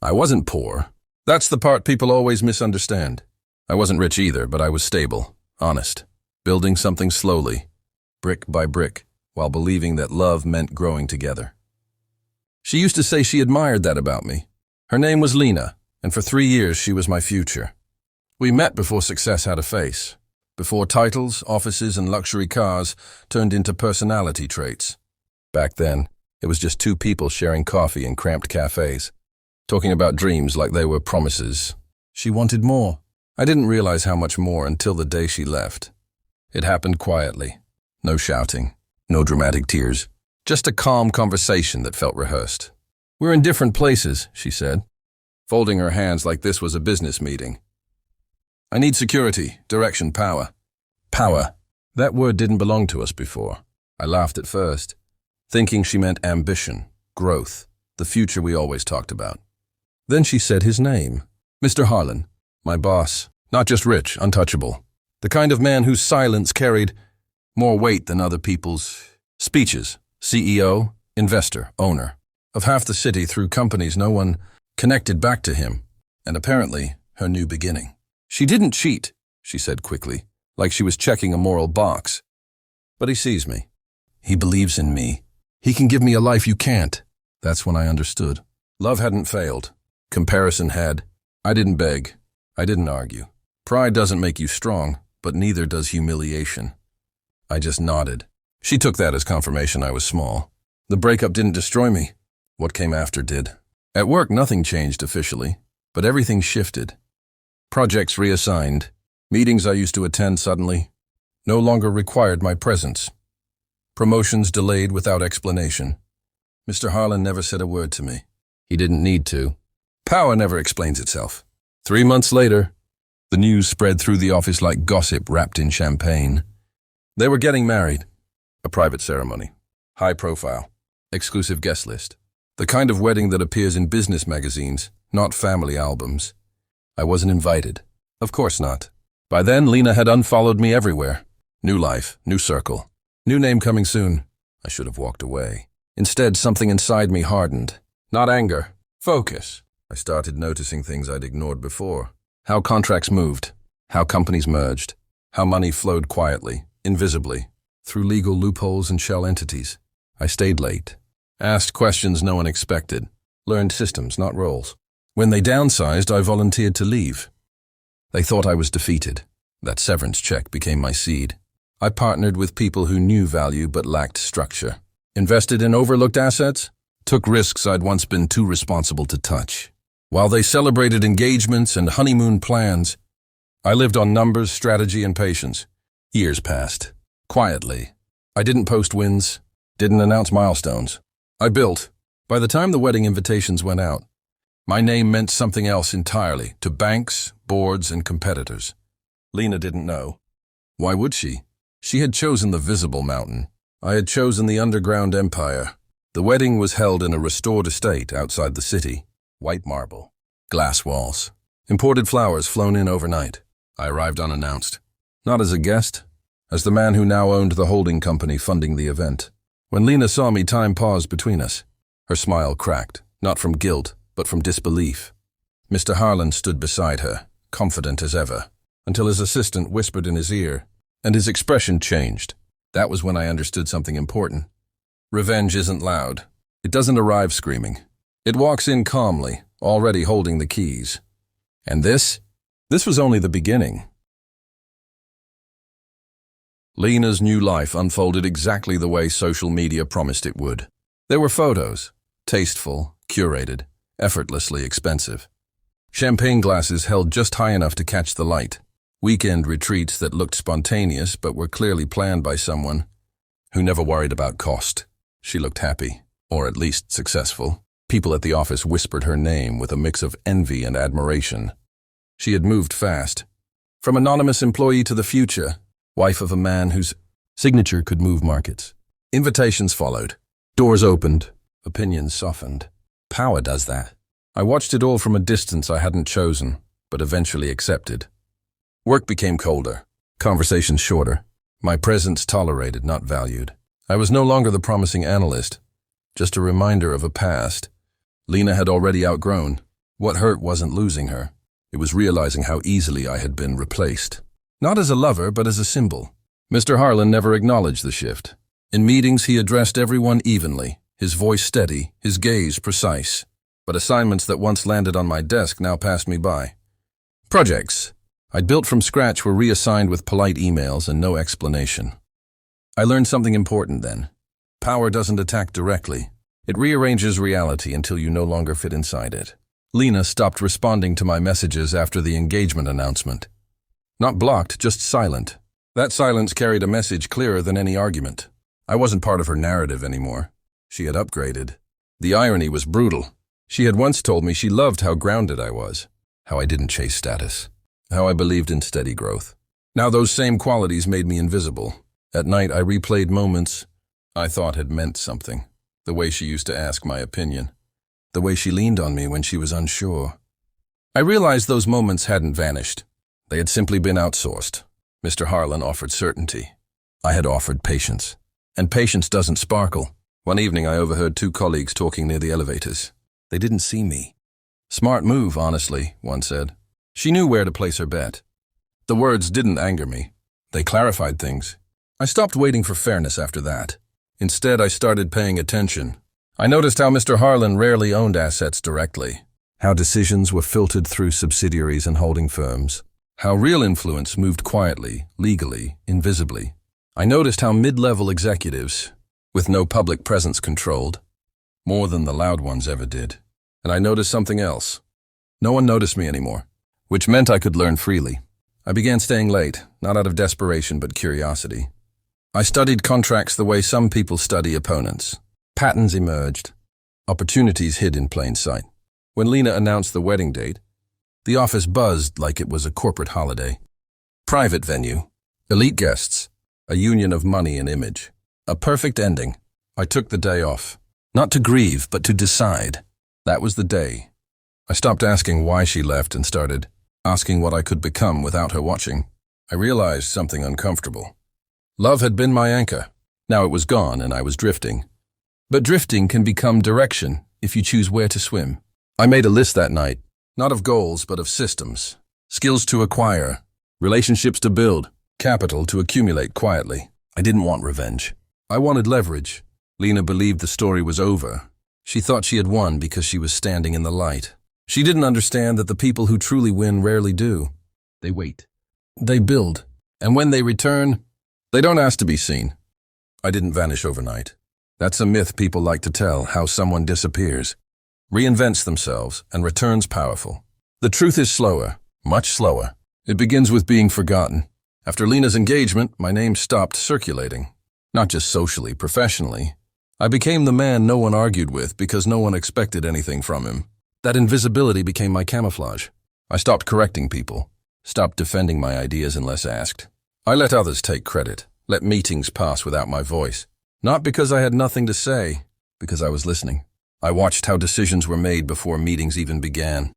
I wasn't poor. That's the part people always misunderstand. I wasn't rich either, but I was stable, honest, building something slowly, brick by brick, while believing that love meant growing together. She used to say she admired that about me. Her name was Lena, and for 3 years she was my future. We met before success had a face, before titles, offices, and luxury cars turned into personality traits. Back then, it was just two people sharing coffee in cramped cafes, talking about dreams like they were promises. She wanted more. I didn't realize how much more until the day she left. It happened quietly. No shouting, no dramatic tears, just a calm conversation that felt rehearsed. "We're in different places," she said, folding her hands like this was a business meeting. "I need security, direction, power." Power. That word didn't belong to us before. I laughed at first, thinking she meant ambition, growth, the future we always talked about. Then she said his name. Mr. Harlan, my boss, not just rich, untouchable. The kind of man whose silence carried more weight than other people's speeches. CEO, investor, owner of half the city through companies no one connected back to him, and apparently her new beginning. "She didn't cheat," she said quickly, like she was checking a moral box. "But he sees me. He believes in me. He can give me a life you can't." That's when I understood. Love hadn't failed. Comparison had. I didn't beg. I didn't argue. Pride doesn't make you strong, but neither does humiliation. I just nodded. She took that as confirmation I was small. The breakup didn't destroy me. What came after did. At work, nothing changed officially, but everything shifted. Projects reassigned. Meetings I used to attend suddenly no longer required my presence. Promotions delayed without explanation. Mr. Harlan never said a word to me. He didn't need to. Power never explains itself. 3 months later, the news spread through the office like gossip wrapped in champagne. They were getting married. A private ceremony. High profile. Exclusive guest list. The kind of wedding that appears in business magazines, not family albums. I wasn't invited. Of course not. By then, Lena had unfollowed me everywhere. New life, new circle. New name coming soon. I should have walked away. Instead, something inside me hardened. Not anger. Focus. I started noticing things I'd ignored before. How contracts moved. How companies merged. How money flowed quietly, invisibly, through legal loopholes and shell entities. I stayed late. Asked questions no one expected. Learned systems, not roles. When they downsized, I volunteered to leave. They thought I was defeated. That severance check became my seed. I partnered with people who knew value but lacked structure. Invested in overlooked assets. Took risks I'd once been too responsible to touch. While they celebrated engagements and honeymoon plans, I lived on numbers, strategy, and patience. Years passed. Quietly. I didn't post wins. Didn't announce milestones. I built. By the time the wedding invitations went out, my name meant something else entirely to banks, boards, and competitors. Lena didn't know. Why would she? She had chosen the visible mountain. I had chosen the underground empire. The wedding was held in a restored estate outside the city. White marble. Glass walls. Imported flowers flown in overnight. I arrived unannounced. Not as a guest, as the man who now owned the holding company funding the event. When Lena saw me, time paused between us. Her smile cracked, not from guilt, but from disbelief. Mr. Harlan stood beside her, confident as ever, until his assistant whispered in his ear, and his expression changed. That was when I understood something important. Revenge isn't loud. It doesn't arrive screaming. It walks in calmly, already holding the keys. And this was only the beginning. Lena's new life unfolded exactly the way social media promised it would. There were photos, tasteful, curated, effortlessly expensive. Champagne glasses held just high enough to catch the light. Weekend retreats that looked spontaneous but were clearly planned by someone who never worried about cost. She looked happy, or at least successful. People at the office whispered her name with a mix of envy and admiration. She had moved fast. From anonymous employee to the future, wife of a man whose signature could move markets. Invitations followed. Doors opened. Opinions softened. Power does that. I watched it all from a distance I hadn't chosen, but eventually accepted. Work became colder. Conversations shorter. My presence tolerated, not valued. I was no longer the promising analyst, just a reminder of a past Lena had already outgrown. What hurt wasn't losing her. It was realizing how easily I had been replaced. Not as a lover, but as a symbol. Mr. Harlan never acknowledged the shift. In meetings, he addressed everyone evenly, his voice steady, his gaze precise. But assignments that once landed on my desk now passed me by. Projects I'd built from scratch were reassigned with polite emails and no explanation. I learned something important then. Power doesn't attack directly. It rearranges reality until you no longer fit inside it. Lena stopped responding to my messages after the engagement announcement. Not blocked, just silent. That silence carried a message clearer than any argument. I wasn't part of her narrative anymore. She had upgraded. The irony was brutal. She had once told me she loved how grounded I was, how I didn't chase status, how I believed in steady growth. Now those same qualities made me invisible. At night I replayed moments I thought had meant something. The way she used to ask my opinion. The way she leaned on me when she was unsure. I realized those moments hadn't vanished. They had simply been outsourced. Mr. Harlan offered certainty. I had offered patience. And patience doesn't sparkle. One evening I overheard two colleagues talking near the elevators. They didn't see me. Smart move, honestly, one said. She knew where to place her bet. The words didn't anger me. They clarified things. I stopped waiting for fairness after that. Instead, I started paying attention. I noticed how Mr. Harlan rarely owned assets directly. How decisions were filtered through subsidiaries and holding firms. How real influence moved quietly, legally, invisibly. I noticed how mid-level executives, with no public presence, controlled more than the loud ones ever did. And I noticed something else. No one noticed me anymore, which meant I could learn freely. I began staying late, not out of desperation but curiosity. I studied contracts the way some people study opponents. Patterns emerged. Opportunities hid in plain sight. When Lena announced the wedding date, the office buzzed like it was a corporate holiday. Private venue, elite guests, a union of money and image. A perfect ending. I took the day off. Not to grieve, but to decide. That was the day. I stopped asking why she left and started asking what I could become without her watching. I realized something uncomfortable. Love had been my anchor. Now it was gone and I was drifting. But drifting can become direction if you choose where to swim. I made a list that night, not of goals but of systems. Skills to acquire, relationships to build, capital to accumulate quietly. I didn't want revenge. I wanted leverage. Lena believed the story was over. She thought she had won because she was standing in the light. She didn't understand that the people who truly win rarely do. They wait. They build. And when they return, they don't ask to be seen. I didn't vanish overnight. That's a myth people like to tell, how someone disappears, reinvents themselves, and returns powerful. The truth is slower, much slower. It begins with being forgotten. After Lena's engagement, my name stopped circulating. Not just socially, professionally. I became the man no one argued with because no one expected anything from him. That invisibility became my camouflage. I stopped correcting people, stopped defending my ideas unless asked. I let others take credit, let meetings pass without my voice. Not because I had nothing to say, because I was listening. I watched how decisions were made before meetings even began.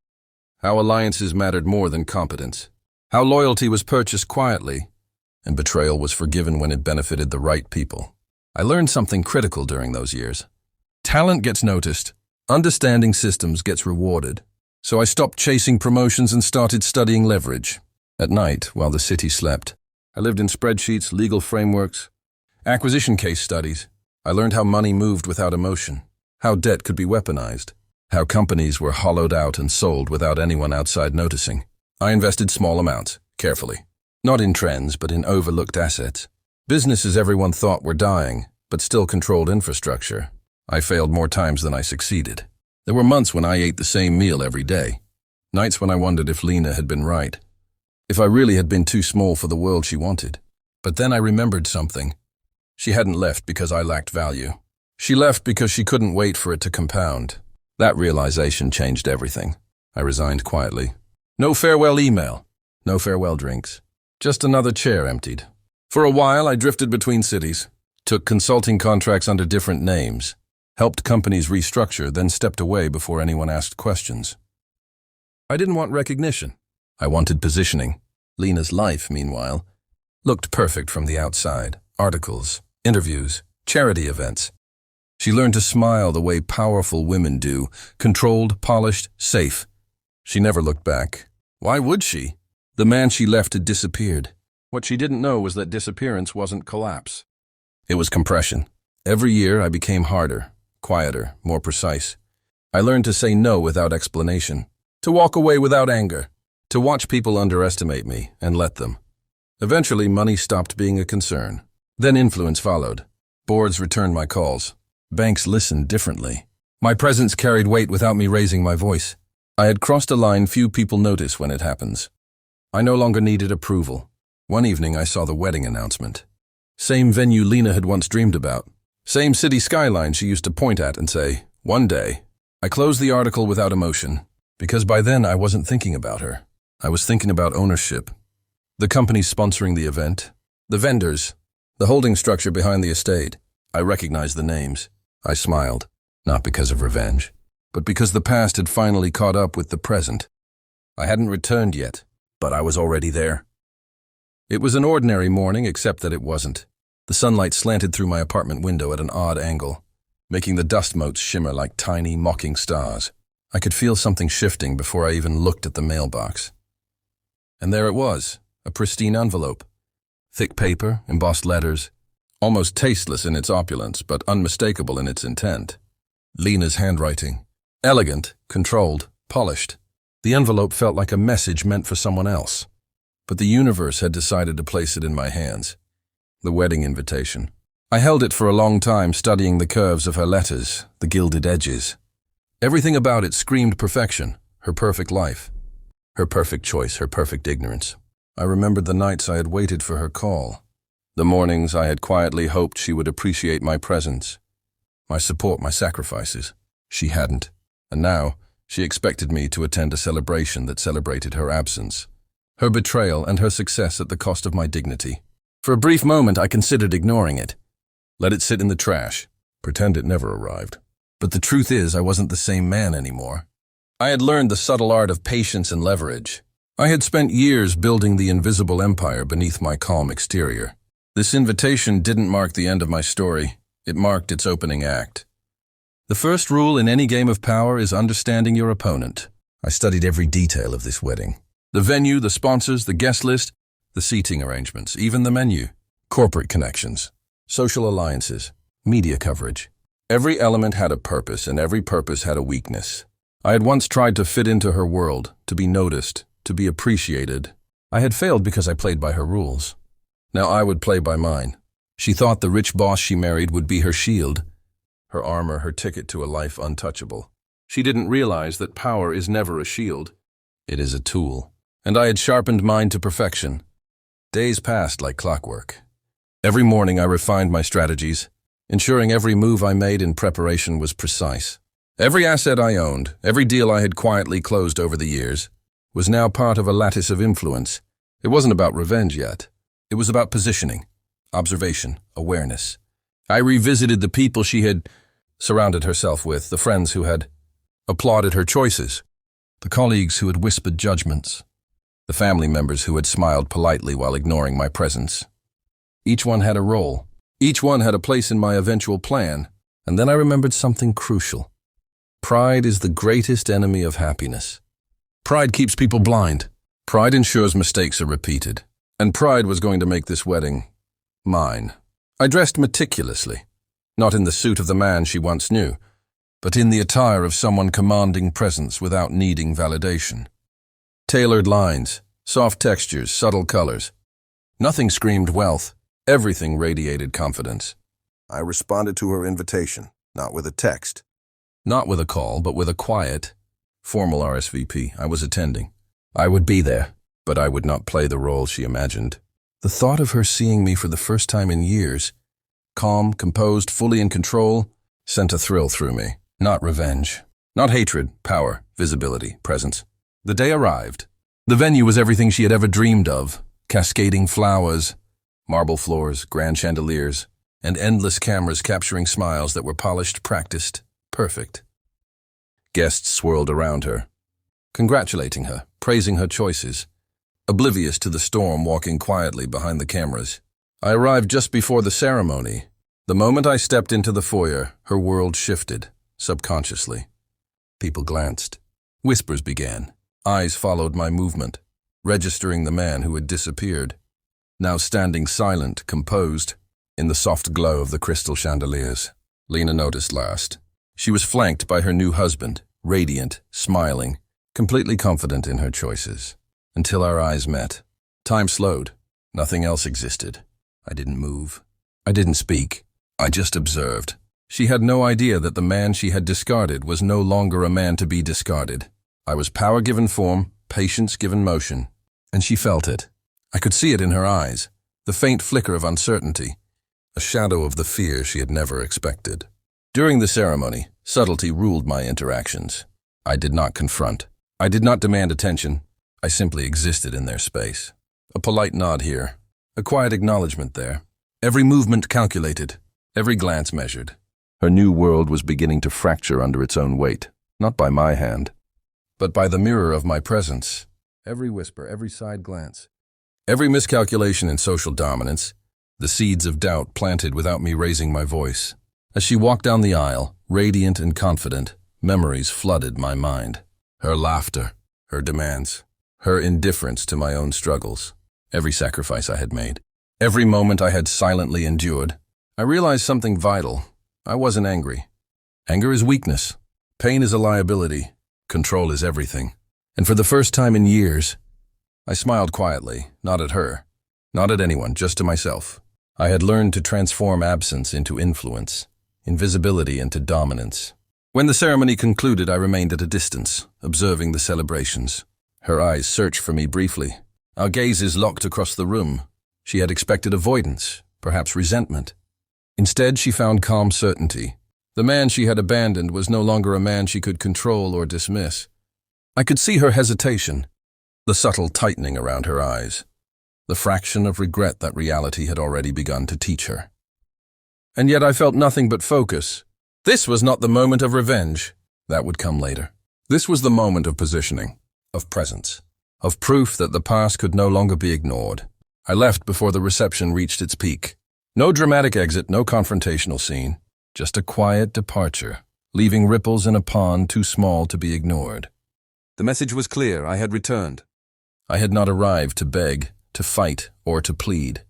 How alliances mattered more than competence. How loyalty was purchased quietly, and betrayal was forgiven when it benefited the right people. I learned something critical during those years. Talent gets noticed. Understanding systems gets rewarded. So I stopped chasing promotions and started studying leverage. At night, while the city slept, I lived in spreadsheets, legal frameworks, acquisition case studies. I learned how money moved without emotion, how debt could be weaponized, how companies were hollowed out and sold without anyone outside noticing. I invested small amounts, carefully. Not in trends, but in overlooked assets. Businesses everyone thought were dying, but still controlled infrastructure. I failed more times than I succeeded. There were months when I ate the same meal every day. Nights when I wondered if Lena had been right. If I really had been too small for the world she wanted. But then I remembered something. She hadn't left because I lacked value. She left because she couldn't wait for it to compound. That realization changed everything. I resigned quietly. No farewell email. No farewell drinks. Just another chair emptied. For a while, I drifted between cities, took consulting contracts under different names, helped companies restructure, then stepped away before anyone asked questions. I didn't want recognition. I wanted positioning. Lena's life, meanwhile, looked perfect from the outside. Articles, interviews, charity events. She learned to smile the way powerful women do, controlled, polished, safe. She never looked back. Why would she? The man she left had disappeared. What she didn't know was that disappearance wasn't collapse. It was compression. Every year I became harder, quieter, more precise. I learned to say no without explanation, to walk away without anger, to watch people underestimate me and let them. Eventually, money stopped being a concern. Then influence followed. Boards returned my calls. Banks listened differently. My presence carried weight without me raising my voice. I had crossed a line few people notice when it happens. I no longer needed approval. One evening I saw the wedding announcement. Same venue Lena had once dreamed about. Same city skyline she used to point at and say, "One day." I closed the article without emotion, because by then I wasn't thinking about her. I was thinking about ownership. The companies sponsoring the event, the vendors, the holding structure behind the estate. I recognized the names. I smiled, not because of revenge, but because the past had finally caught up with the present. I hadn't returned yet, but I was already there. It was an ordinary morning, except that it wasn't. The sunlight slanted through my apartment window at an odd angle, making the dust motes shimmer like tiny, mocking stars. I could feel something shifting before I even looked at the mailbox. And there it was, a pristine envelope. Thick paper, embossed letters, almost tasteless in its opulence, but unmistakable in its intent. Lena's handwriting. Elegant, controlled, polished. The envelope felt like a message meant for someone else. But the universe had decided to place it in my hands. The wedding invitation. I held it for a long time, studying the curves of her letters, the gilded edges. Everything about it screamed perfection, her perfect life, her perfect choice, her perfect ignorance. I remembered the nights I had waited for her call, the mornings I had quietly hoped she would appreciate my presence, my support, my sacrifices. She hadn't, and now she expected me to attend a celebration that celebrated her absence, her betrayal and her success at the cost of my dignity. For a brief moment I considered ignoring it. Let it sit in the trash, pretend it never arrived. But the truth is, I wasn't the same man anymore. I had learned the subtle art of patience and leverage. I had spent years building the invisible empire beneath my calm exterior. This invitation didn't mark the end of my story. It marked its opening act. The first rule in any game of power is understanding your opponent. I studied every detail of this wedding. The venue, the sponsors, the guest list, the seating arrangements, even the menu. Corporate connections, social alliances, media coverage. Every element had a purpose, and every purpose had a weakness. I had once tried to fit into her world, to be noticed, to be appreciated. I had failed because I played by her rules. Now I would play by mine. She thought the rich boss she married would be her shield, her armor, her ticket to a life untouchable. She didn't realize that power is never a shield. It is a tool. And I had sharpened mine to perfection. Days passed like clockwork. Every morning I refined my strategies, ensuring every move I made in preparation was precise. Every asset I owned, every deal I had quietly closed over the years, was now part of a lattice of influence. It wasn't about revenge yet. It was about positioning, observation, awareness. I revisited the people she had surrounded herself with, the friends who had applauded her choices, the colleagues who had whispered judgments, the family members who had smiled politely while ignoring my presence. Each one had a role. Each one had a place in my eventual plan. And then I remembered something crucial. Pride is the greatest enemy of happiness. Pride keeps people blind. Pride ensures mistakes are repeated. And pride was going to make this wedding mine. I dressed meticulously, not in the suit of the man she once knew, but in the attire of someone commanding presence without needing validation. Tailored lines, soft textures, subtle colors. Nothing screamed wealth. Everything radiated confidence. I responded to her invitation, not with a text. Not with a call, but with a quiet, formal RSVP. I was attending. I would be there, but I would not play the role she imagined. The thought of her seeing me for the first time in years, calm, composed, fully in control, sent a thrill through me. Not revenge. Not hatred, power, visibility, presence. The day arrived. The venue was everything she had ever dreamed of. Cascading flowers, marble floors, grand chandeliers, and endless cameras capturing smiles that were polished, practiced, perfect. Guests swirled around her, congratulating her, praising her choices, oblivious to the storm walking quietly behind the cameras. I arrived just before the ceremony. The moment I stepped into the foyer, her world shifted, subconsciously. People glanced. Whispers began. Eyes followed my movement, registering the man who had disappeared, now standing silent, composed, in the soft glow of the crystal chandeliers. Lena noticed last. She was flanked by her new husband, radiant, smiling, completely confident in her choices. Until our eyes met. Time slowed. Nothing else existed. I didn't move. I didn't speak. I just observed. She had no idea that the man she had discarded was no longer a man to be discarded. I was power given form, patience given motion. And she felt it. I could see it in her eyes, the faint flicker of uncertainty, a shadow of the fear she had never expected. During the ceremony, subtlety ruled my interactions. I did not confront. I did not demand attention. I simply existed in their space. A polite nod here, a quiet acknowledgement there. Every movement calculated, every glance measured. Her new world was beginning to fracture under its own weight, not by my hand, but by the mirror of my presence. Every whisper, every side glance, every miscalculation in social dominance, the seeds of doubt planted without me raising my voice. As she walked down the aisle, radiant and confident, memories flooded my mind. Her laughter, her demands, her indifference to my own struggles, every sacrifice I had made, every moment I had silently endured. I realized something vital. I wasn't angry. Anger is weakness. Pain is a liability. Control is everything. And for the first time in years, I smiled quietly, not at her, not at anyone, just to myself. I had learned to transform absence into influence, invisibility into dominance. When the ceremony concluded, I remained at a distance, observing the celebrations. Her eyes searched for me briefly. Our gazes locked across the room. She had expected avoidance, perhaps resentment. Instead, she found calm certainty. The man she had abandoned was no longer a man she could control or dismiss. I could see her hesitation, the subtle tightening around her eyes, the fraction of regret that reality had already begun to teach her. And yet I felt nothing but focus. This was not the moment of revenge. That would come later. This was the moment of positioning, of presence, of proof that the past could no longer be ignored. I left before the reception reached its peak. No dramatic exit, no confrontational scene, just a quiet departure, leaving ripples in a pond too small to be ignored. The message was clear. I had returned. I had not arrived to beg, to fight, or to plead.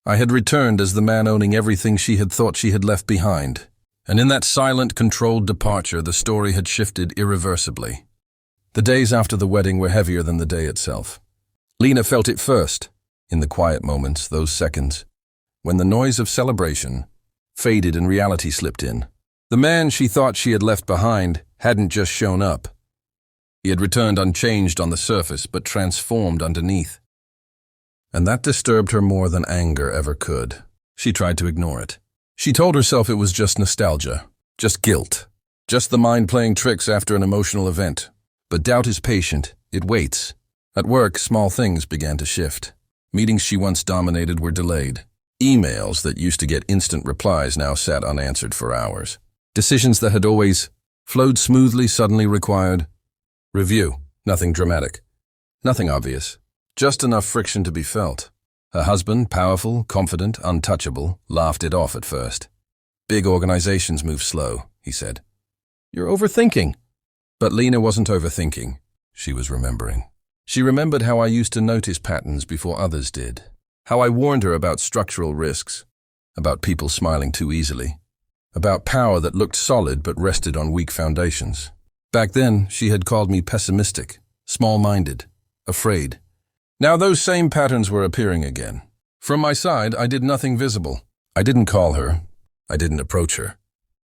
I had returned as the man owning everything she had thought she had left behind. And in that silent, controlled departure, the story had shifted irreversibly. The days after the wedding were heavier than the day itself. Lena felt it first, in the quiet moments, those seconds, when the noise of celebration faded and reality slipped in. The man she thought she had left behind hadn't just shown up. He had returned unchanged on the surface, but transformed underneath. And that disturbed her more than anger ever could. She tried to ignore it. She told herself it was just nostalgia, just guilt, just the mind playing tricks after an emotional event. But doubt is patient. It waits. At work, small things began to shift. Meetings she once dominated were delayed. Emails that used to get instant replies now sat unanswered for hours. Decisions that had always flowed smoothly suddenly required review. Nothing dramatic. Nothing obvious. Just enough friction to be felt. Her husband, powerful, confident, untouchable, laughed it off at first. Big organizations move slow, he said. You're overthinking. But Lena wasn't overthinking. She was remembering. She remembered how I used to notice patterns before others did. How I warned her about structural risks, about people smiling too easily, about power that looked solid but rested on weak foundations. Back then, she had called me pessimistic, small-minded, afraid. Now those same patterns were appearing again. From my side, I did nothing visible. I didn't call her. I didn't approach her.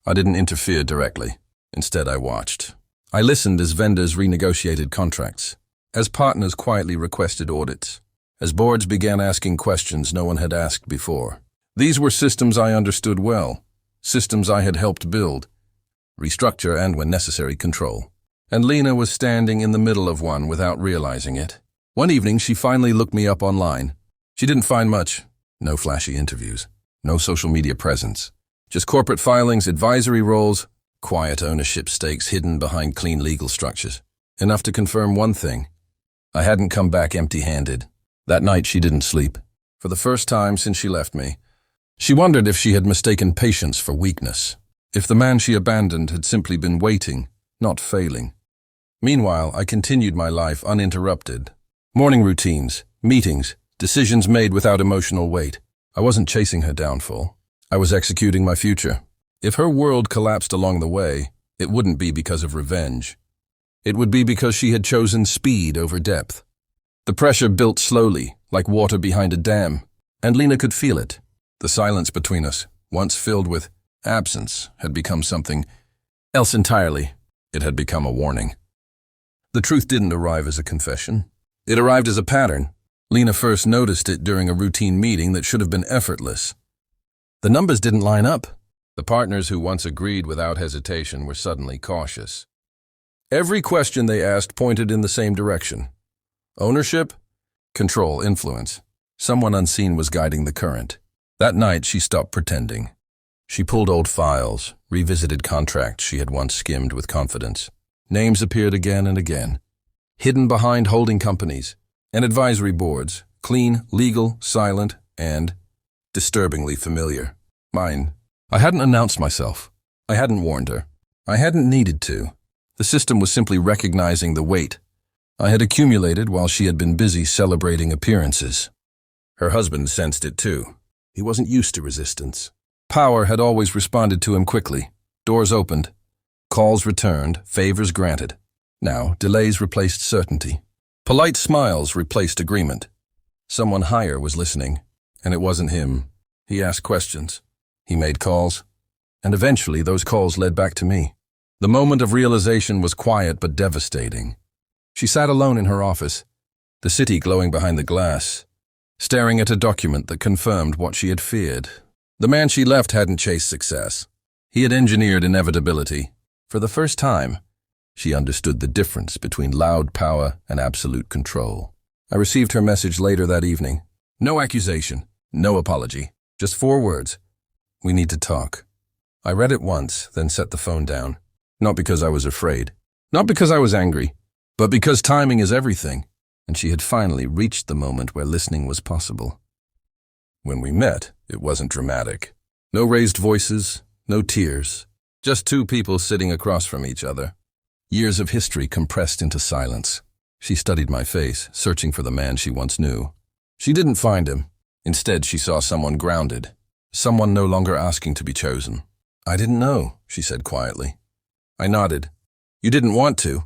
I didn't interfere directly. Instead, I watched. I listened as vendors renegotiated contracts, as partners quietly requested audits, as boards began asking questions no one had asked before. These were systems I understood well, systems I had helped build, restructure, and, when necessary, control. And Lena was standing in the middle of one without realizing it. One evening, she finally looked me up online. She didn't find much. No flashy interviews. No social media presence. Just corporate filings, advisory roles, quiet ownership stakes hidden behind clean legal structures. Enough to confirm one thing. I hadn't come back empty-handed. That night, she didn't sleep. For the first time since she left me, she wondered if she had mistaken patience for weakness. If the man she abandoned had simply been waiting, not failing. Meanwhile, I continued my life uninterrupted. Morning routines, meetings, decisions made without emotional weight. I wasn't chasing her downfall. I was executing my future. If her world collapsed along the way, it wouldn't be because of revenge. It would be because she had chosen speed over depth. The pressure built slowly, like water behind a dam, and Lena could feel it. The silence between us, once filled with absence, had become something else entirely. It had become a warning. The truth didn't arrive as a confession. It arrived as a pattern. Lena first noticed it during a routine meeting that should have been effortless. The numbers didn't line up. The partners who once agreed without hesitation were suddenly cautious. Every question they asked pointed in the same direction. Ownership, control, influence. Someone unseen was guiding the current. That night, she stopped pretending. She pulled old files, revisited contracts she had once skimmed with confidence. Names appeared again and again, hidden behind holding companies and advisory boards, clean, legal, silent, and disturbingly familiar. Mine. I hadn't announced myself. I hadn't warned her. I hadn't needed to. The system was simply recognizing the weight I had accumulated while she had been busy celebrating appearances. Her husband sensed it too. He wasn't used to resistance. Power had always responded to him quickly. Doors opened. Calls returned, favors granted. Now, delays replaced certainty. Polite smiles replaced agreement. Someone higher was listening, and it wasn't him. He asked questions. He made calls. And eventually, those calls led back to me. The moment of realization was quiet but devastating. She sat alone in her office, the city glowing behind the glass, staring at a document that confirmed what she had feared. The man she left hadn't chased success. He had engineered inevitability. For the first time, she understood the difference between loud power and absolute control. I received her message later that evening. No accusation, no apology, just 4 words. We need to talk. I read it once, then set the phone down. Not because I was afraid, not because I was angry, but because timing is everything, and she had finally reached the moment where listening was possible. When we met, it wasn't dramatic. No raised voices, no tears, just 2 people sitting across from each other. Years of history compressed into silence. She studied my face, searching for the man she once knew. She didn't find him. Instead, she saw someone grounded, someone no longer asking to be chosen. I didn't know, she said quietly. I nodded. You didn't want to.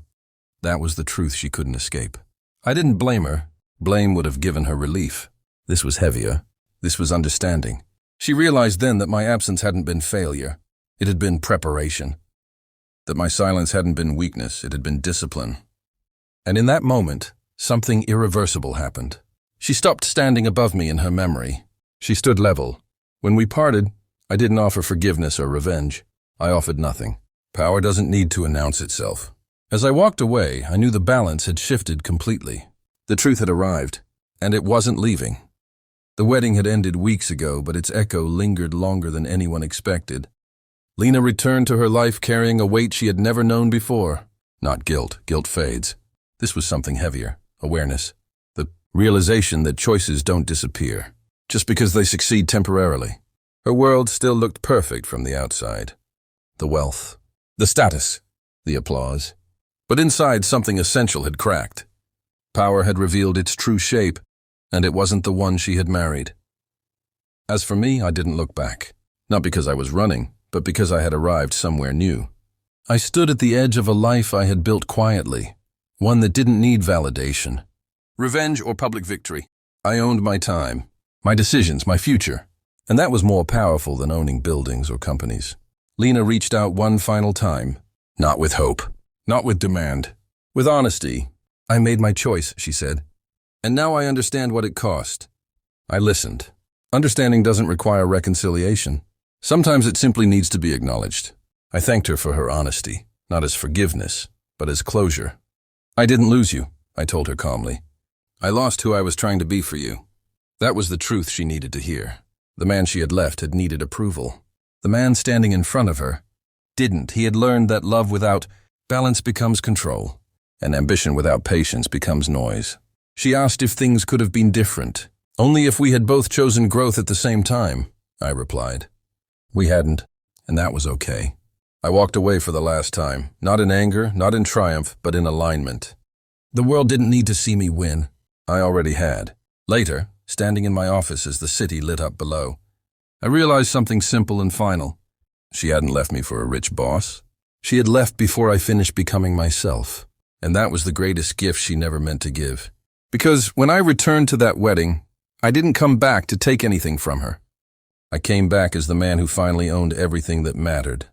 That was the truth she couldn't escape. I didn't blame her. Blame would have given her relief. This was heavier. This was understanding. She realized then that my absence hadn't been failure. It had been preparation. That my silence hadn't been weakness, it had been discipline. And in that moment, something irreversible happened. She stopped standing above me in her memory. She stood level. When we parted, I didn't offer forgiveness or revenge. I offered nothing. Power doesn't need to announce itself. As I walked away, I knew the balance had shifted completely. The truth had arrived, and it wasn't leaving. The wedding had ended weeks ago, but its echo lingered longer than anyone expected. Lena returned to her life carrying a weight she had never known before. Not guilt. Guilt fades. This was something heavier. Awareness. The realization that choices don't disappear, just because they succeed temporarily. Her world still looked perfect from the outside. The wealth, the status, the applause. But inside, something essential had cracked. Power had revealed its true shape, and it wasn't the one she had married. As for me, I didn't look back. Not because I was running, but because I had arrived somewhere new. I stood at the edge of a life I had built quietly, one that didn't need validation. Revenge or public victory. I owned my time, my decisions, my future. And that was more powerful than owning buildings or companies. Lena reached out one final time. Not with hope. Not with demand. With honesty. I made my choice, she said. And now I understand what it cost. I listened. Understanding doesn't require reconciliation. Sometimes it simply needs to be acknowledged. I thanked her for her honesty, not as forgiveness, but as closure. I didn't lose you, I told her calmly. I lost who I was trying to be for you. That was the truth she needed to hear. The man she had left had needed approval. The man standing in front of her didn't. He had learned that love without balance becomes control, and ambition without patience becomes noise. She asked if things could have been different. Only if we had both chosen growth at the same time, I replied. We hadn't, and that was okay. I walked away for the last time, not in anger, not in triumph, but in alignment. The world didn't need to see me win. I already had. Later, standing in my office as the city lit up below, I realized something simple and final. She hadn't left me for a rich boss. She had left before I finished becoming myself. And that was the greatest gift she never meant to give. Because when I returned to that wedding, I didn't come back to take anything from her. I came back as the man who finally owned everything that mattered.